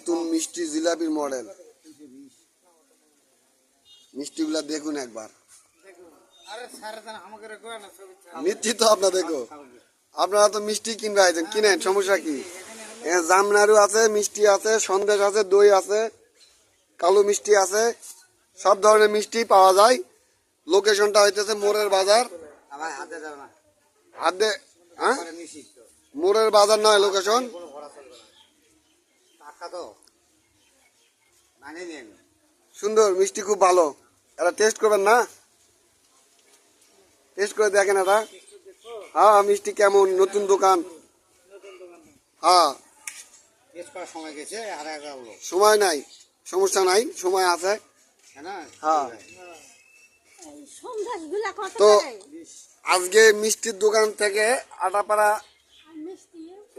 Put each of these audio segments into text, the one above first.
নতুন মিষ্টি জিলাপির মডেল। মিষ্টিগুলা দেখুন একবার। মিষ্টি তো আপনাদেরও, আপনারা তো মিষ্টি কিনবে আইছেন, কিনেন, সমস্যা কি? জামনাড়ু আছে, মিষ্টি আছে, সন্দেশ আছে, দই আছে, কালো মিষ্টি আছে, সব ধরনের মিষ্টি পাওয়া যায়। লোকেশনটা হইতেছে মোড়ের বাজার। হাতে হ্যাঁ, মোড়ের বাজার নয় লোকেশন। সুন্দর মিষ্টি, খুব ভালো। এটা টেস্ট করবেন না? টেস্ট করে দেখেন এটা। হ্যাঁ, মিষ্টি কেমন, নতুন দোকান। হ্যাঁ, সময় নাই, সমস্যা নাই, সময় আছে। হ্যাঁ, তো আজকে মিষ্টির দোকান থেকে আটাপাড়া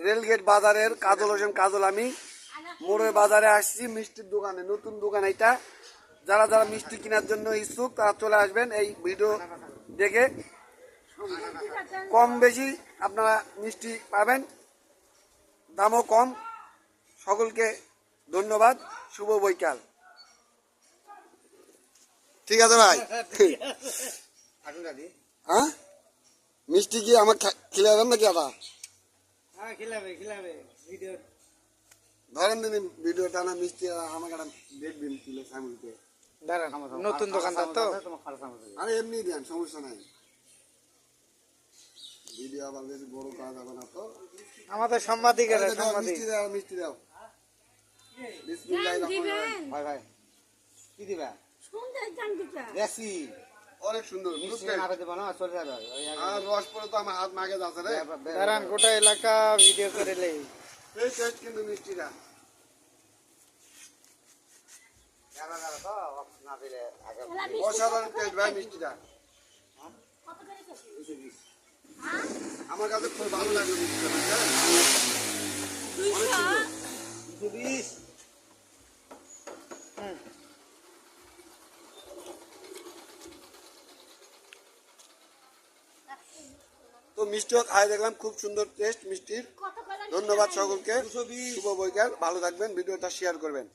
রেলগেট বাজারের কাজল হোসেন কাজল, আমি মোড়ের বাজারে আসছি মিষ্টির দোকানে, নতুন দোকান এটা। যারা যারা মিষ্টি কেনার জন্য ইচ্ছুক তারা চলে আসবেন এই ভিডিও দেখে। কম বেশি আপনারা মিষ্টি পাবেন, দামও কম। সকলকে ধন্যবাদ, শুভ বৈকাল। ঠিক আছে ভাই। হ্যাঁ, মিষ্টি কি আমার খিলাবেন নাকি? আদা ধরেন দিন ভিডিওটা না, মিষ্টি আমাকে দেখবেন তুলে সামনে। নতুন দোকানদার তো, আরে এমনি দেন, সমস্যা নাই। ভিডিও আবার বেশি বড় করা যাবে না তো। আমাদের সাংবাদিকের মিষ্টি দাও, মিষ্টি দাও। ভাই ভাই কি দিবা? অনেক সুন্দর, আর রস পরে তো আমার হাত মাগে যাচ্ছে রে। দাঁড়ান, গোটা এলাকা ভিডিও করে লেই। এই টেস্ট কিন্তু মিষ্টিটা অসাধারণ টেস্ট ভাই, মিষ্টিটা আমার কাছে খুব ভালো লাগে মিষ্টিটা। অনেক সুন্দর। তো মিষ্টিও খাই দেখলাম, খুব সুন্দর টেস্ট মিষ্টির। ধন্যবাদ সকলকে, শুভ বৈকাল, ভালো থাকবেন, ভিডিওটা শেয়ার করবেন।